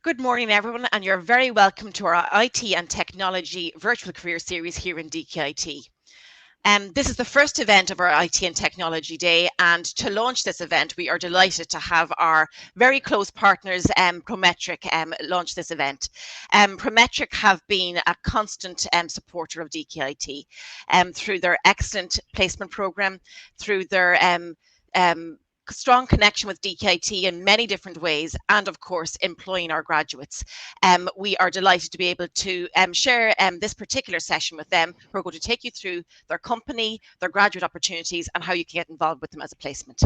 Good morning, everyone, and you're very welcome to our IT and Technology Virtual Career Series here in DKIT. This is the first event of our IT and Technology Day, and to launch this event, we are delighted to have our very close partners, Prometric, launch this event. Prometric have been a constant supporter of DKIT through their excellent placement program, through their strong connection with DKIT in many different ways, and of course employing our graduates. We are delighted to be able to share this particular session with them. We're going to take you through their company, their graduate opportunities, and how you can get involved with them as a placement.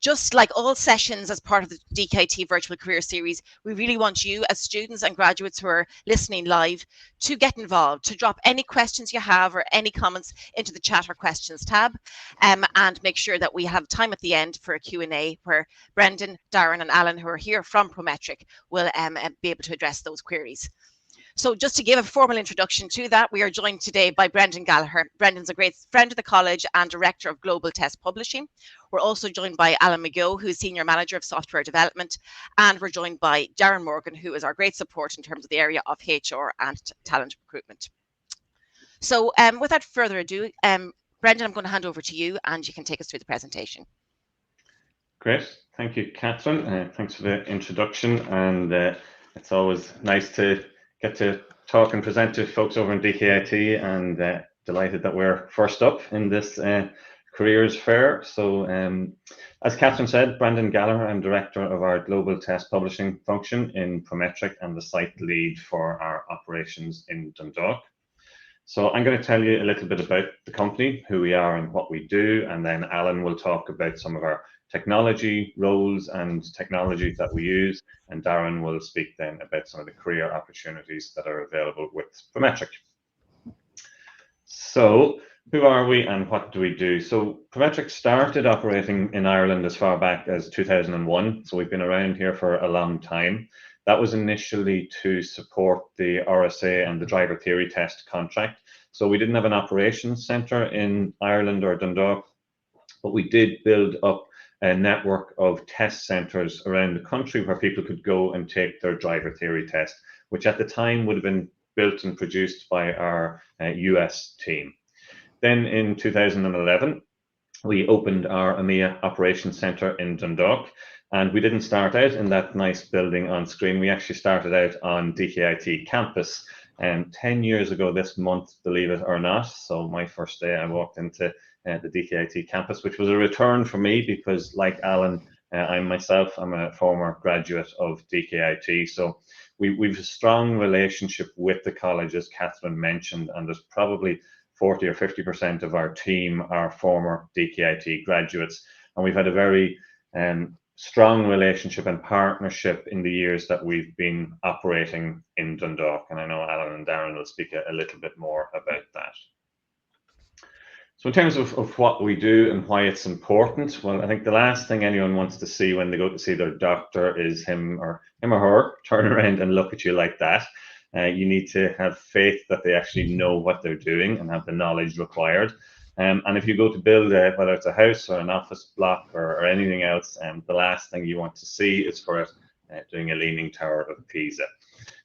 Just like all sessions as part of the DKIT Virtual Career Series, we really want you as students and graduates who are listening live to get involved, to drop any questions you have or any comments into the chat or questions tab, and make sure that we have time at the end for a Q&A where Brendan, Darren and Alan, who are here from Prometric, will be able to address those queries. So just to give a formal introduction to that, we are joined today by Brendan Gallagher. Brendan's a great friend of the college and Director of Global Test Publishing. We're also joined by Alan McGill, who is Senior Manager of Software Development. And we're joined by Darren Morgan, who is our great support in terms of the area of HR and talent recruitment. So without further ado, Brendan, I'm going to hand over to you and you can take us through the presentation. Great. Thank you, Catherine. Thanks for the introduction. And it's always nice to get to talk and present to folks over in DKIT, and delighted that we're first up in this careers fair. So as Catherine said, Brendan Gallagher, I'm Director of our Global Test Publishing function in Prometric and the site lead for our operations in Dundalk. So I'm going to tell you a little bit about the company, who we are and what we do, and then Alan will talk about some of our technology roles and technologies that we use, and Darren will speak then about some of the career opportunities that are available with Prometric. So who are we and what do we do? So Prometric started operating in Ireland as far back as 2001, so we've been around here for a long time. That was initially to support the RSA and the driver theory test contract. So we didn't have an operations centre in Ireland or Dundalk, but we did build up a network of test centres around the country where people could go and take their driver theory test, which at the time would have been built and produced by our US team. Then in 2011, we opened our EMEA Operations Centre in Dundalk, and we didn't start out in that nice building on screen. We actually started out on DKIT campus 10 years ago this month, believe it or not. So my first day I walked into the DKIT campus, which was a return for me because, like Alan, I'm a former graduate of DKIT. So we've a strong relationship with the college, as Catherine mentioned, and there's probably 40 or 50% of our team are former DKIT graduates. And we've had a very strong relationship and partnership in the years that we've been operating in Dundalk. And I know Alan and Darren will speak a little bit more about that. So in terms of what we do and why it's important, well, I think the last thing anyone wants to see when they go to see their doctor is him or her turn around and look at you like that. You need to have faith that they actually know what they're doing and have the knowledge required. And if you go to build, whether it's a house or an office block or anything else, the last thing you want to see is for it doing a Leaning Tower of Pisa.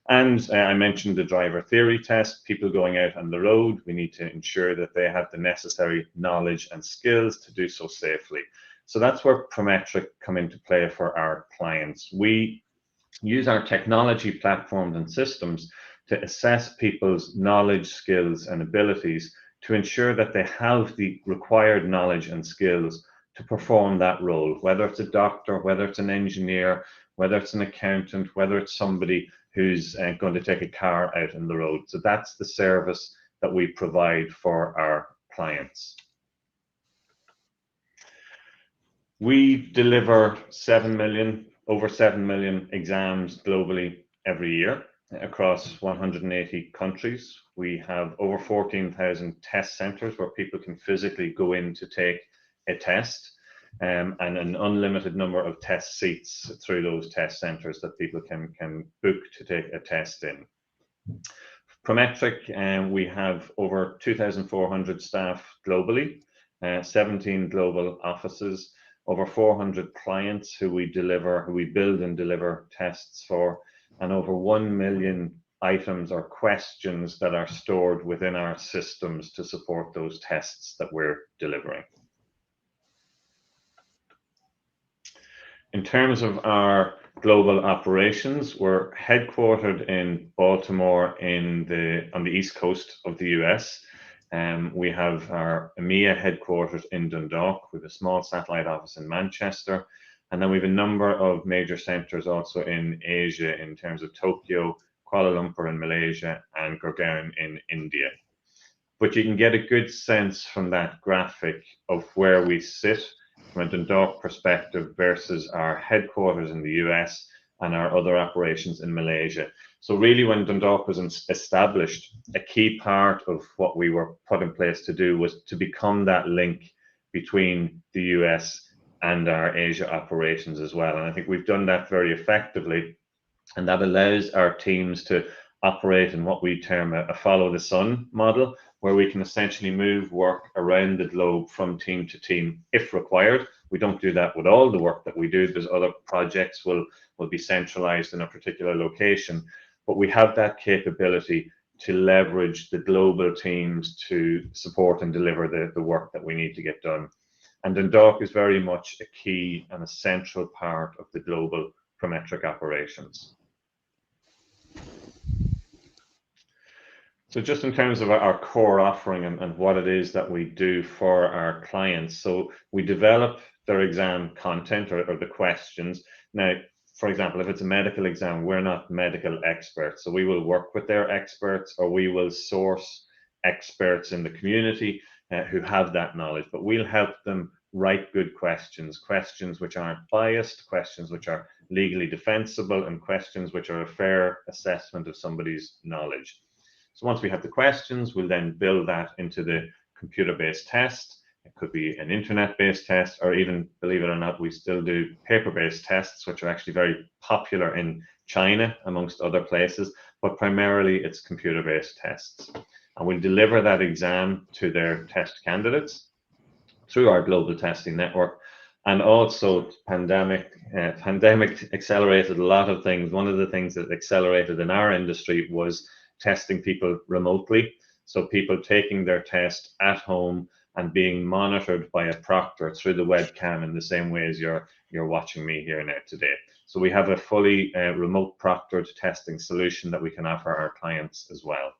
And I mentioned the driver theory test. People going out on the road, we need to ensure that they have the necessary knowledge and skills to do so safely. So that's where Prometric come into play for our clients. We use our technology platforms and systems to assess people's knowledge, skills, and abilities to ensure that they have the required knowledge and skills to perform that role, whether it's a doctor, whether it's an engineer, whether it's an accountant, whether it's somebody who's going to take a car out on the road. So that's the service that we provide for our clients. We deliver over 7 million exams globally every year across 180 countries. We have over 14,000 test centres where people can physically go in to take a test, and an unlimited number of test seats through those test centres that people can book to take a test in. Prometric, we have over 2,400 staff globally, 17 global offices, over 400 clients who we build and deliver tests for, and over 1 million items or questions that are stored within our systems to support those tests that we're delivering. In terms of our global operations, we're headquartered in Baltimore on the east coast of the US. We have our EMEA headquarters in Dundalk. We have a small satellite office in Manchester. And then we have a number of major centers also in Asia in terms of Tokyo, Kuala Lumpur in Malaysia, and Gurgaon in India. But you can get a good sense from that graphic of where we sit from a Dundalk perspective versus our headquarters in the US and our other operations in Malaysia. So really, when Dundalk was established, a key part of what we were put in place to do was to become that link between the US and our Asia operations as well. And I think we've done that very effectively. And that allows our teams to operate in what we term a follow the sun model, where we can essentially move work around the globe from team to team if required. We don't do that with all the work that we do. There's other projects will be centralized in a particular location, but we have that capability to leverage the global teams to support and deliver the work that we need to get done. And Dundalk is very much a key and a central part of the global prometric operations. So just in terms of our core offering and what it is that we do for our clients. So we develop their exam content or the questions. Now, for example, if it's a medical exam, we're not medical experts. So we will work with their experts, or we will source experts in the community who have that knowledge, but we'll help them write good questions, questions which aren't biased, questions which are legally defensible, and questions which are a fair assessment of somebody's knowledge. So once we have the questions, we'll then build that into the computer-based test. It could be an internet-based test, or even, believe it or not, we still do paper-based tests, which are actually very popular in China, amongst other places, but primarily it's computer-based tests. And we'll deliver that exam to their test candidates through our global testing network. And also pandemic accelerated a lot of things. One of the things that accelerated in our industry was testing people remotely. So people taking their test at home and being monitored by a proctor through the webcam in the same way as you're watching me here now today. So we have a fully remote proctored testing solution that we can offer our clients as well.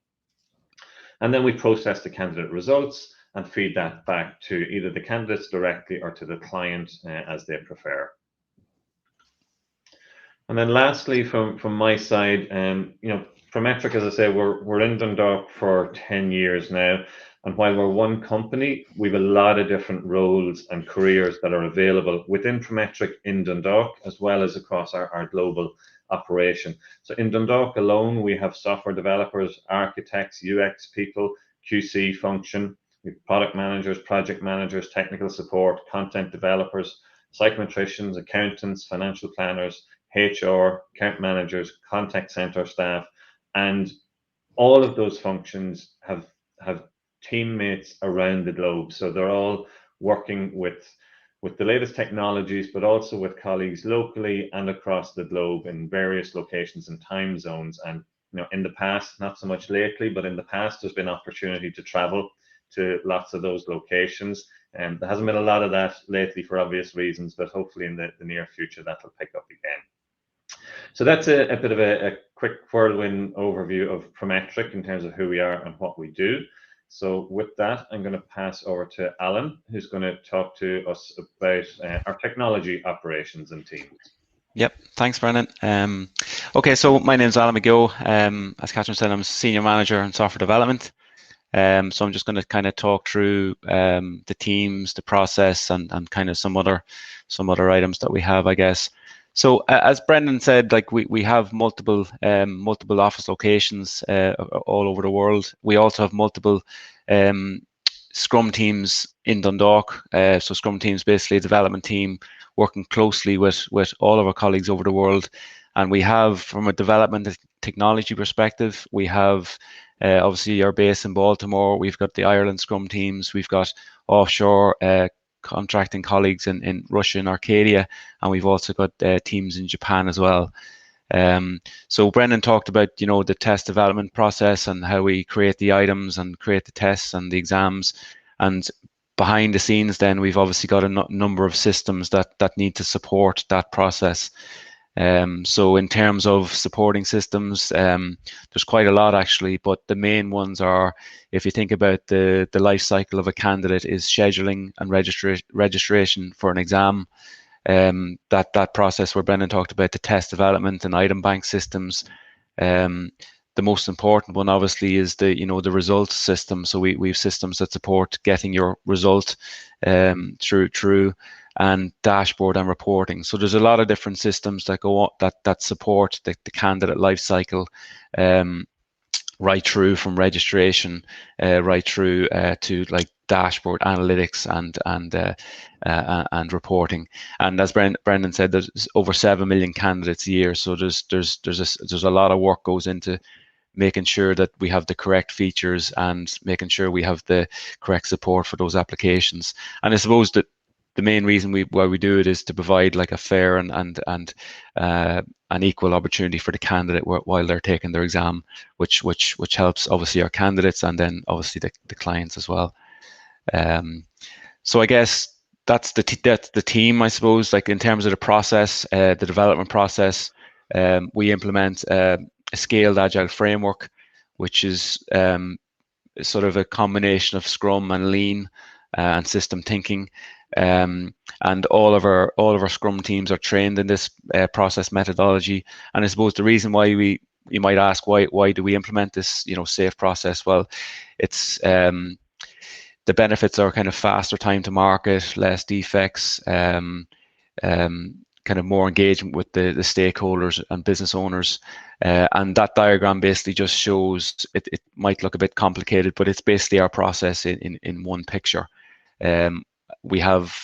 And then we process the candidate results and feed that back to either the candidates directly or to the client as they prefer. And then lastly, from my side, Prometric, as I say, we're in Dundalk for 10 years now. And while we're one company, we have a lot of different roles and careers that are available within Prometric in Dundalk, as well as across our global operation. So in Dundalk alone, we have software developers, architects, UX people, QC function, we have product managers, project managers, technical support, content developers, psychometricians, accountants, financial planners, HR, account managers, contact center staff, and all of those functions have teammates around the globe. So they're all working with the latest technologies, but also with colleagues locally and across the globe in various locations and time zones. And in the past, not so much lately, but in the past, there's been opportunity to travel to lots of those locations. And there hasn't been a lot of that lately for obvious reasons, but hopefully in the near future, that'll pick up again. So that's a bit of a quick whirlwind overview of Prometric in terms of who we are and what we do. So with that, I'm going to pass over to Alan, who's going to talk to us about our technology operations and teams. Yep, thanks, Brendan. Okay, so my name is Alan McGill. As Catherine said, I'm a senior manager in software development. So I'm just going to kind of talk through the teams, the process, and kind of some other items that we have, I guess. So as Brendan said, like we have multiple office locations all over the world. We also have multiple Scrum teams in Dundalk. So Scrum teams, basically a development team working closely with all of our colleagues over the world. And we have, from a development and technology perspective, we have obviously our base in Baltimore. We've got the Ireland Scrum teams. We've got offshore contracting colleagues in Russia and Arcadia, and we've also got teams in Japan as well. So Brendan talked about, the test development process and how we create the items and create the tests and the exams. And behind the scenes, then we've obviously got a number of systems that need to support that process. So in terms of supporting systems, there's quite a lot actually, but the main ones are, if you think about the life cycle of a candidate, is scheduling and registration for an exam. That process where Brendan talked about the test development and item bank systems. The most important one obviously is the results system. So we have systems that support getting your result through and dashboard and reporting. So there's a lot of different systems that go that support the candidate life cycle, right through from registration right through to like dashboard analytics and reporting. And as Brendan said, there's over 7 million candidates a year, so there's a lot of work goes into making sure that we have the correct features and making sure we have the correct support for those applications. And I suppose that the main reason why we do it is to provide like a fair and an equal opportunity for the candidate while they're taking their exam, which helps obviously our candidates and then obviously the clients as well. So I guess that's the team, I suppose. Like in terms of the process, the development process, we implement a scaled agile framework, which is sort of a combination of Scrum and Lean and system thinking. And all of our Scrum teams are trained in this process methodology. And I suppose the reason why you might ask why do we implement this safe process? Well, it's the benefits are kind of faster time to market, less defects, kind of more engagement with the stakeholders and business owners. And that diagram basically just shows, it might look a bit complicated, but it's basically our process in one picture. We have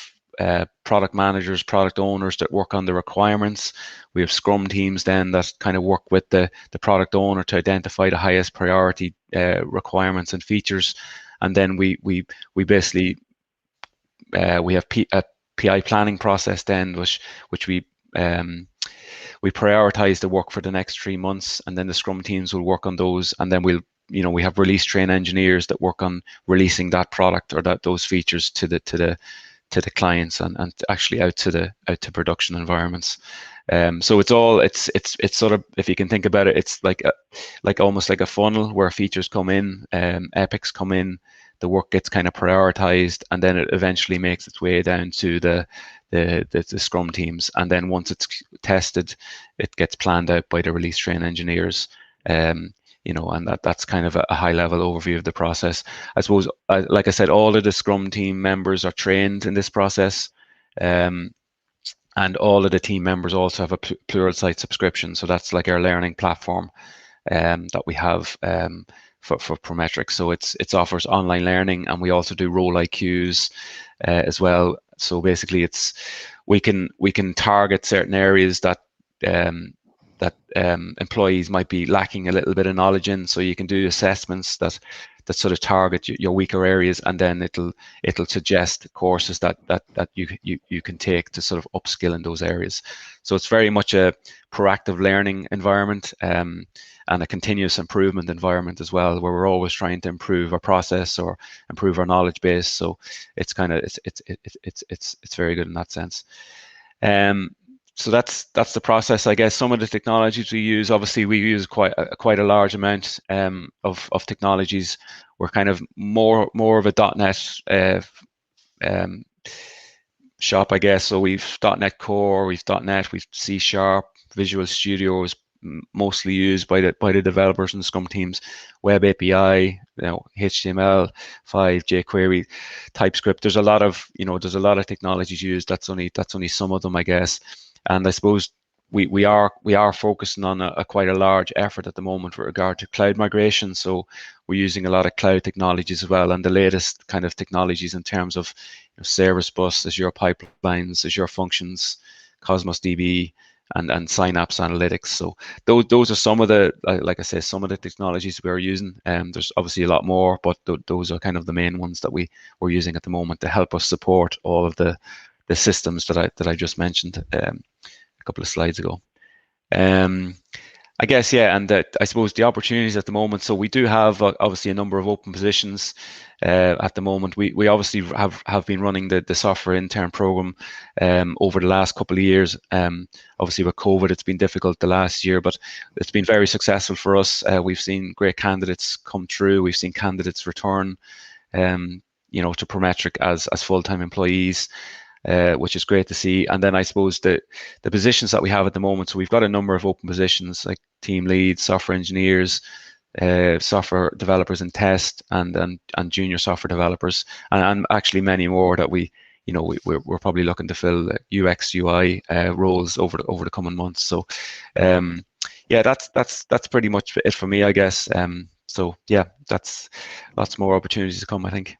product managers, product owners that work on the requirements. We have Scrum teams then that kind of work with the product owner to identify the highest priority requirements and features. And then we basically we have a PI planning process then, which we prioritize the work for the next 3 months, and then the Scrum teams will work on those, and then we have release train engineers that work on releasing that product or those features to the clients and actually out to production environments. So it's sort of, if you can think about it, it's like almost like a funnel where features come in, epics come in, the work gets kind of prioritized, and then it eventually makes its way down to the Scrum teams, and then once it's tested, it gets planned out by the release train engineers. And that's kind of a high level overview of the process. I suppose, like I said, all of the Scrum team members are trained in this process, and all of the team members also have a Pluralsight subscription. So that's like our learning platform that we have for Prometric. So it offers online learning, and we also do role IQs as well. So basically, we can target certain areas that employees might be lacking a little bit of knowledge in. So you can do assessments that sort of target your weaker areas, and then it'll suggest courses that you can take to sort of upskill in those areas. So it's very much a proactive learning environment, and a continuous improvement environment as well, where we're always trying to improve our process or improve our knowledge base. So it's kind of it's very good in that sense. So that's the process, I guess. Some of the technologies we use, obviously, we use quite a large amount of technologies. We're kind of more of a .NET shop, I guess. So we've .NET Core, we've .NET, we've C#, Visual Studio is mostly used by the developers and Scrum teams. Web API, HTML5, jQuery, TypeScript. There's a lot of technologies used. That's only some of them, I guess. And I suppose we are focusing on a quite a large effort at the moment with regard to cloud migration. So we're using a lot of cloud technologies as well, and the latest kind of technologies in terms of Service Bus, Azure Pipelines, Azure Functions, Cosmos DB, and Synapse Analytics. So those are some of the, like I say, some of the technologies we're using. There's obviously a lot more, but those are kind of the main ones that we're using at the moment to help us support all of the systems that I just mentioned a couple of slides ago. I guess, yeah, and I suppose the opportunities at the moment. So we do have obviously a number of open positions at the moment. We obviously have been running the software intern program over the last couple of years. Obviously with COVID, it's been difficult the last year, but it's been very successful for us. We've seen great candidates come through. We've seen candidates return, to Prometric as full-time employees. Which is great to see. And then I suppose the positions that we have at the moment, so we've got a number of open positions like team leads, software engineers, software developers in test, and junior software developers, and actually many more that we're probably looking to fill UX UI roles over the coming months. So yeah, that's pretty much it for me, I guess. So yeah, that's lots more opportunities to come, I think.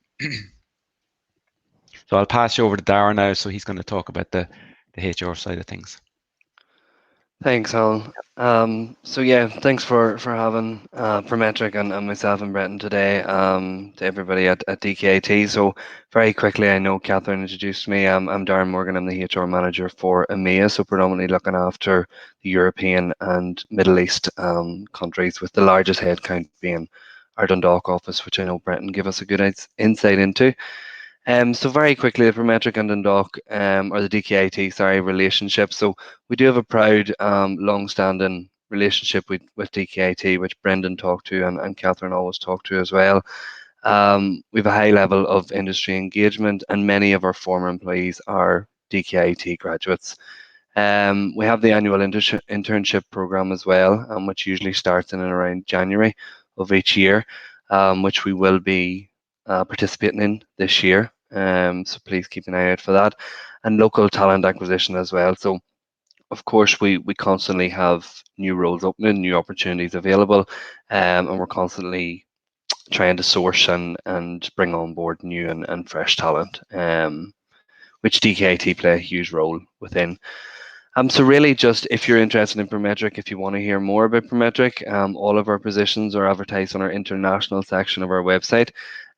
So I'll pass you over to Darren now, so he's going to talk about the HR side of things. Thanks, Alan. So yeah, thanks for having Prometric and myself and Breton today, to everybody at DKIT. So very quickly, I know Catherine introduced me. I'm Darren Morgan. I'm the HR manager for EMEA, so predominantly looking after the European and Middle East countries, with the largest headcount being our Dundalk office, which I know Breton gave us a good insight into. So very quickly, the Prometric and Dundalk, or the DKIT, sorry, relationship. So we do have a proud, long-standing relationship with DKIT, which Brendan talked to and Catherine always talked to as well. We have a high level of industry engagement, and many of our former employees are DKIT graduates. We have the annual internship program as well, which usually starts in and around January of each year, which we will be participating in this year. So please keep an eye out for that, and local talent acquisition as well. So of course we constantly have new roles opening, new opportunities available, and we're constantly trying to source and bring on board new and fresh talent, which DKIT play a huge role within. So really, just if you're interested in Prometric, if you want to hear more about Prometric, all of our positions are advertised on our international section of our website.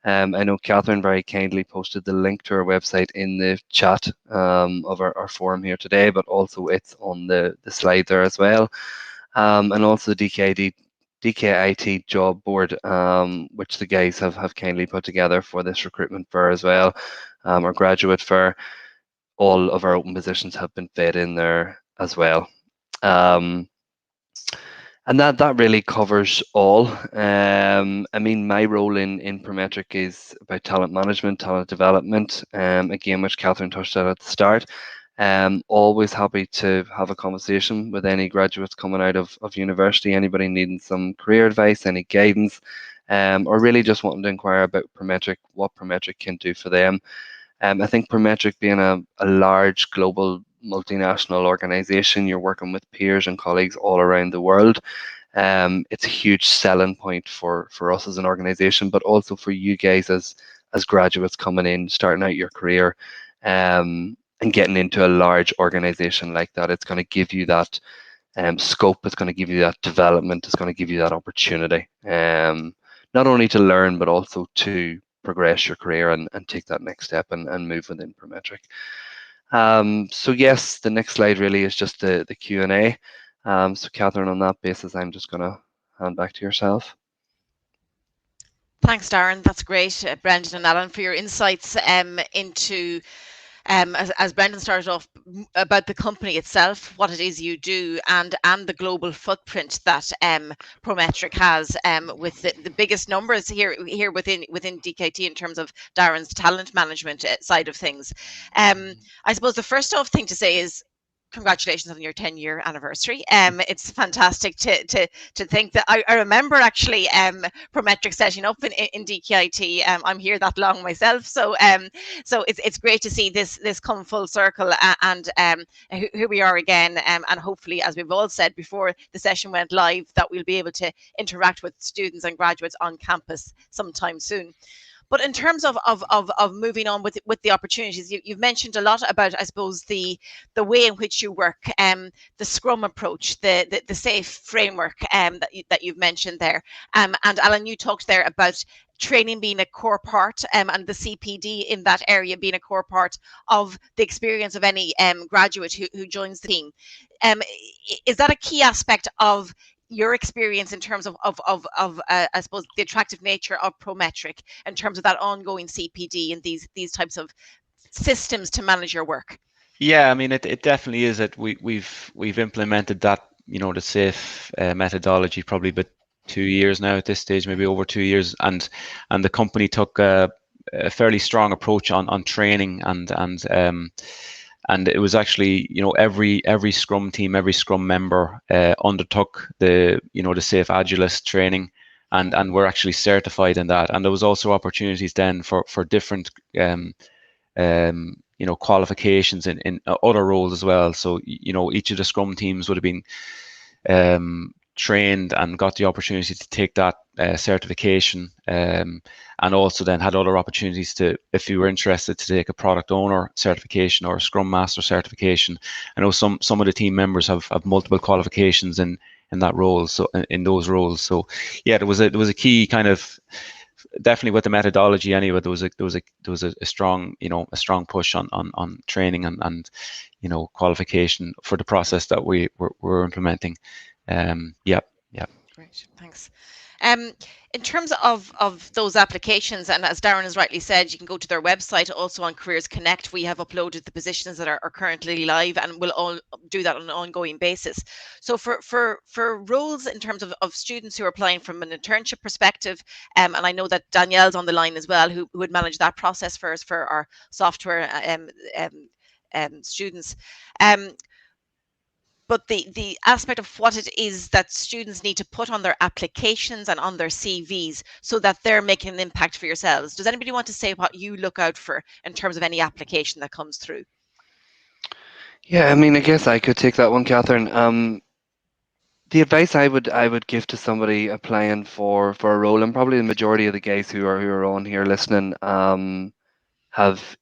I know Catherine very kindly posted the link to our website in the chat of our forum here today, but also it's on the slide there as well. And also the DKIT job board, which the guys have kindly put together for this recruitment fair as well, our graduate fair. All of our open positions have been fed in there as well. And that really covers all. I mean, my role in Prometric is about talent management, talent development, again, which Catherine touched on at the start. Always happy to have a conversation with any graduates coming out of university, anybody needing some career advice, any guidance, or really just wanting to inquire about Prometric, what Prometric can do for them. I think Prometric being a large global multinational organization, you're working with peers and colleagues all around the world. It's a huge selling point for us as an organization, but also for you guys as graduates coming in, starting out your career, and getting into a large organization like that. It's going to give you that scope, it's going to give you that development, it's going to give you that opportunity, not only to learn, but also to progress your career and take that next step and move within Prometric. So yes, the next slide really is just the Q&A. So Catherine, on that basis, I'm just going to hand back to yourself. Thanks, Darren. That's great, Brendan and Alan, for your insights into as Brendan started off, about the company itself, what it is you do, and the global footprint that Prometric has, with the biggest numbers here within DKT in terms of Darren's talent management side of things. I suppose the first off thing to say is congratulations on your 10-year anniversary. It's fantastic to think that I remember actually Prometric setting up in DKIT. I'm here that long myself, so it's great to see this come full circle, and here we are again, and hopefully, as we've all said before the session went live, that we'll be able to interact with students and graduates on campus sometime soon. But in terms of moving on with the opportunities, you've mentioned a lot about, I suppose, the way in which you work, the Scrum approach, the SAFE framework, that you've mentioned there, and Alan, you talked there about training being a core part, and the CPD in that area being a core part of the experience of any graduate who joins the team. Is that a key aspect of your experience in terms of I suppose the attractive nature of prometric in terms of that ongoing CPD and these types of systems to manage your work? Yeah, I mean, it definitely is that we've implemented that, the SAFE methodology probably about 2 years now at this stage, maybe over 2 years, and the company took a fairly strong approach on training, and it was actually, every Scrum team, every Scrum member undertook the SAFE Agilist training, and we're actually certified in that. And there was also opportunities then for different qualifications in other roles as well. So each of the Scrum teams would have been trained and got the opportunity to take that certification, and also then had other opportunities to, if you were interested, to take a product owner certification or a Scrum Master certification. I know some of the team members have multiple qualifications in that role, so in those roles. So yeah, there was a key kind of, definitely with the methodology anyway, there was a strong push on training and qualification for the process that we're implementing. Yeah. Great, thanks. In terms of those applications, and as Darren has rightly said, you can go to their website. Also on Careers Connect, we have uploaded the positions that are currently live, and we'll all do that on an ongoing basis. So for roles in terms of students who are applying from an internship perspective, and I know that Danielle's on the line as well, who would manage that process for us for our software students. But the aspect of what it is that students need to put on their applications and on their CVs so that they're making an impact for yourselves. Does anybody want to say what you look out for in terms of any application that comes through? Yeah, I mean, I guess I could take that one, Catherine. The advice I would give to somebody applying for a role, and probably the majority of the guys who are on here listening, have,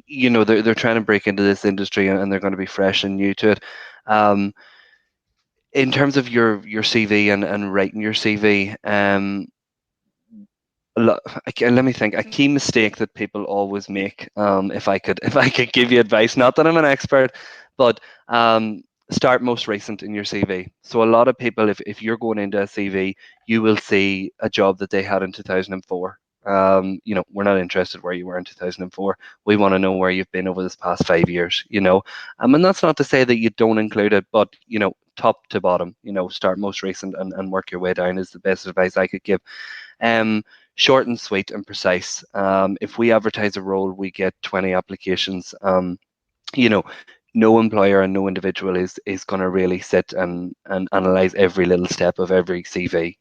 they're trying to break into this industry, and they're going to be fresh and new to it. In terms of your CV and writing your CV, let me think. A key mistake that people always make, if I could give you advice, not that I'm an expert, but start most recent in your CV. So a lot of people, if you're going into a CV, you will see a job that they had in 2004. We're not interested where you were in 2004. We want to know where you've been over this past 5 years. And that's not to say that you don't include it, but top to bottom, start most recent and work your way down is the best advice I could give. Short and sweet and precise. If we advertise a role, we get 20 applications. No employer and no individual is going to really sit and analyze every little step of every CV.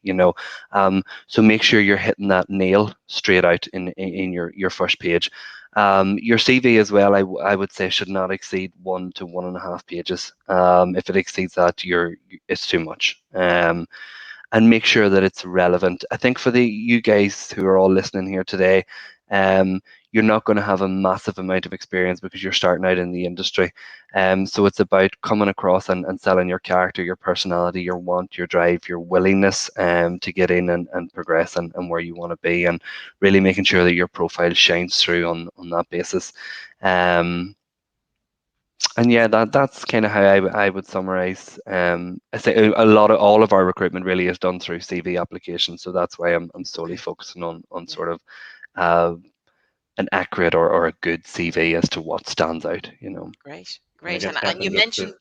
So make sure you're hitting that nail straight out in your first page. Your CV as well, I would say, should not exceed 1 to 1.5 pages. If it exceeds that, it's too much. And make sure that it's relevant. I think for you guys who are all listening here today, you're not going to have a massive amount of experience because you're starting out in the industry. So it's about coming across and selling your character, your personality, your want, your drive, your willingness to get in and progress and where you want to be, and really making sure that your profile shines through on that basis. And yeah, that's kind of how I would summarize. I say all of our recruitment really is done through CV applications, so that's why I'm solely focusing on sort of an accurate or a good CV as to what stands out. Great. And you mentioned.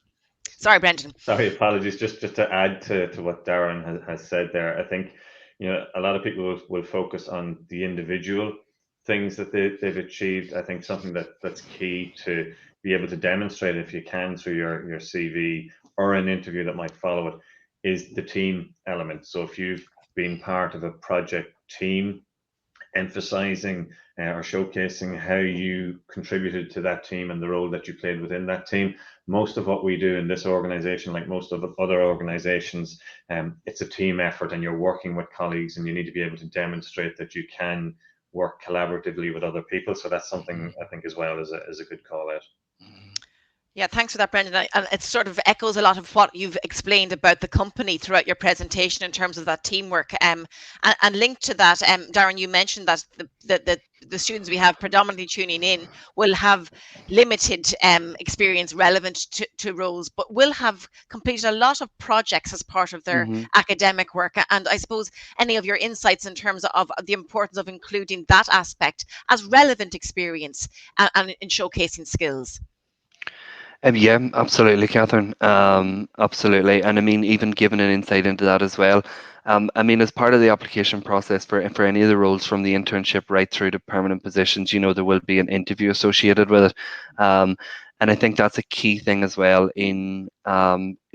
Sorry, Brendan. Sorry, apologies. Just to add to what Darren has said there, I think a lot of people will focus on the individual things that they've achieved. I think something that's key to be able to demonstrate, if you can, through your CV or an interview that might follow it, is the team element. So if you've been part of a project team, emphasizing or showcasing how you contributed to that team and the role that you played within that team. Most of what we do in this organization, like most of the other organizations, it's a team effort, and you're working with colleagues, and you need to be able to demonstrate that you can work collaboratively with other people. So that's something I think as well is a good call out. Yeah, thanks for that, Brendan. And it sort of echoes a lot of what you've explained about the company throughout your presentation in terms of that teamwork. And linked to that, Darren, you mentioned that the students we have predominantly tuning in will have limited experience relevant to roles, but will have completed a lot of projects as part of their academic work. And I suppose any of your insights in terms of the importance of including that aspect as relevant experience and in showcasing skills. Yeah, absolutely, Catherine. Absolutely, and I mean, even giving an insight into that as well. I mean, as part of the application process for any of the roles from the internship right through to permanent positions, there will be an interview associated with it. And I think that's a key thing as well in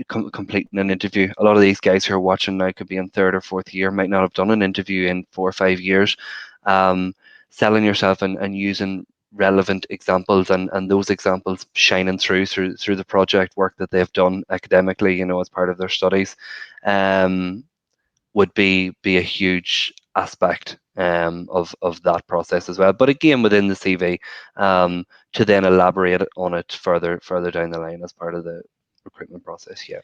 completing an interview. A lot of these guys who are watching now could be in third or fourth year, might not have done an interview in 4 or 5 years. Selling yourself and using relevant examples and those examples shining through the project work that they've done academically, as part of their studies, would be a huge aspect of that process as well. But again, within the CV, to then elaborate on it further down the line as part of the recruitment process. Yeah.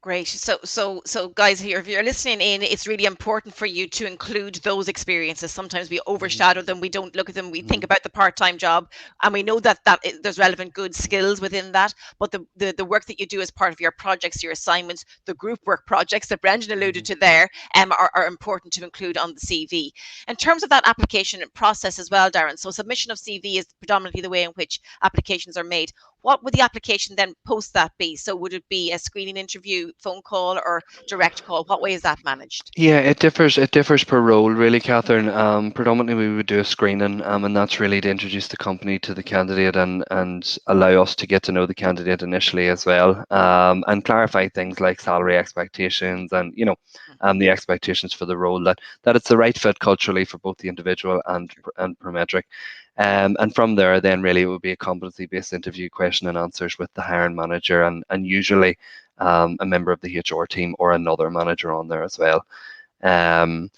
Great. So guys here, if you're listening in, it's really important for you to include those experiences. Sometimes we overshadow them, we don't look at them, we think about the part-time job, and we know that there's relevant good skills within that, but the work that you do as part of your projects, your assignments, the group work projects that Brendan alluded to there, are important to include on the CV. In terms of that application process as well, Darren, so submission of CV is predominantly the way in which applications are made. What would the application then post that be? So would it be a screening interview, phone call, or direct call? What way is that managed? Yeah, it differs. It differs per role, really, Catherine. Predominantly, we would do a screening, and that's really to introduce the company to the candidate and allow us to get to know the candidate initially as well, and clarify things like salary expectations and the expectations for the role, that it's the right fit culturally for both the individual and Prometric. And from there, then really it would be a competency-based interview, question and answers with the hiring manager, and usually a member of the HR team or another manager on there as well. And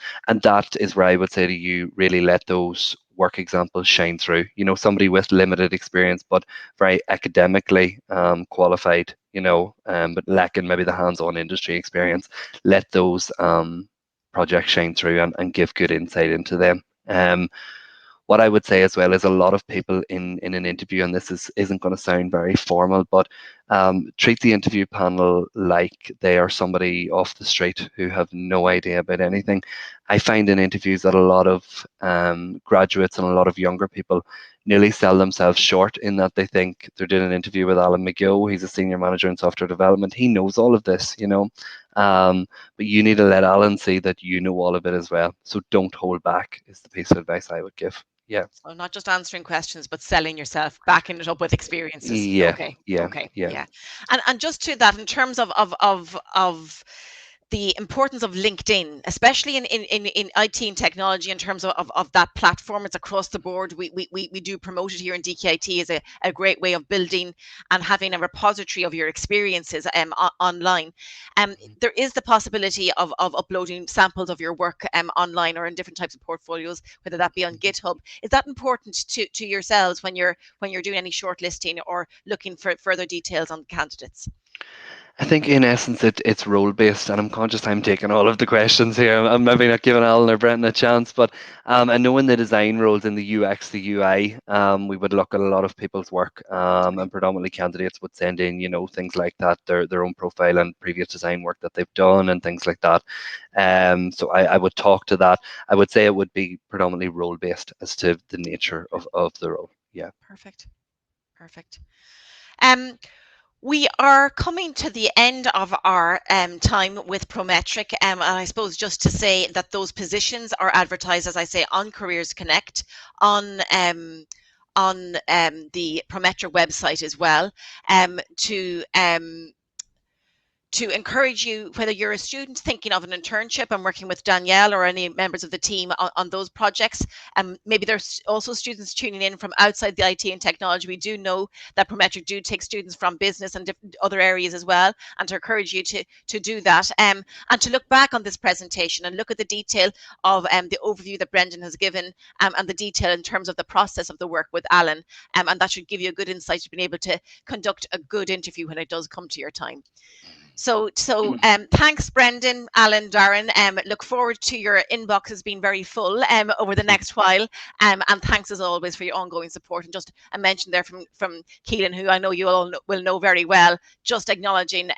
that is where I would say to you, really let those work examples shine through. Somebody with limited experience but very academically qualified, but lacking maybe the hands-on industry experience. Let those projects shine through and give good insight into them. What I would say as well is a lot of people in an interview, and this isn't going to sound very formal, but treat the interview panel like they are somebody off the street who have no idea about anything. I find in interviews that a lot of graduates and a lot of younger people nearly sell themselves short in that they think they're doing an interview with Alan McGill. He's a senior manager in software development. He knows all of this, but you need to let Alan see that you know all of it as well. So don't hold back is the piece of advice I would give. Yeah. So not just answering questions, but selling yourself, backing it up with experiences. Yeah. Okay. Yeah. Okay. Yeah. Yeah. And just to that, in terms of the importance of LinkedIn, especially in IT and technology, in terms of that platform, it's across the board. We do promote it here in DKIT as a great way of building and having a repository of your experiences online. There is the possibility of uploading samples of your work online or in different types of portfolios, whether that be on GitHub. Is that important to yourselves when you're doing any shortlisting or looking for further details on candidates? I think in essence it's role based, and I'm conscious I'm taking all of the questions here. I'm maybe not giving Alan or Brenton a chance, but I know in the design roles, in the UX, the UI, we would look at a lot of people's work, and predominantly candidates would send in, things like that, their own profile and previous design work that they've done and things like that. So I would talk to that. I would say it would be predominantly role based as to the nature of the role. Yeah. Perfect. We are coming to the end of our time with Prometric, and I suppose just to say that those positions are advertised, as I say, on Careers Connect, on the Prometric website as well, to to encourage you, whether you're a student thinking of an internship and working with Danielle or any members of the team on those projects. Maybe there's also students tuning in from outside the IT and technology. We do know that Prometric do take students from business and different other areas as well, and to encourage you to do that, and to look back on this presentation and look at the detail of the overview that Brendan has given, and the detail in terms of the process of the work with Alan, and that should give you a good insight to being able to conduct a good interview when it does come to your time. So thanks, Brendan, Alan, Darren. Look forward to your inboxes being very full over the next while. And thanks as always for your ongoing support. And just a mention there from Keelan, who I know you all will know very well, just acknowledging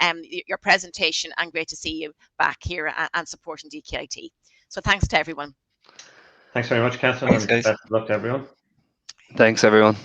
your presentation, and great to see you back here and supporting DKIT. So thanks to everyone. Thanks very much, Catherine, and best of luck to everyone. Thanks, everyone.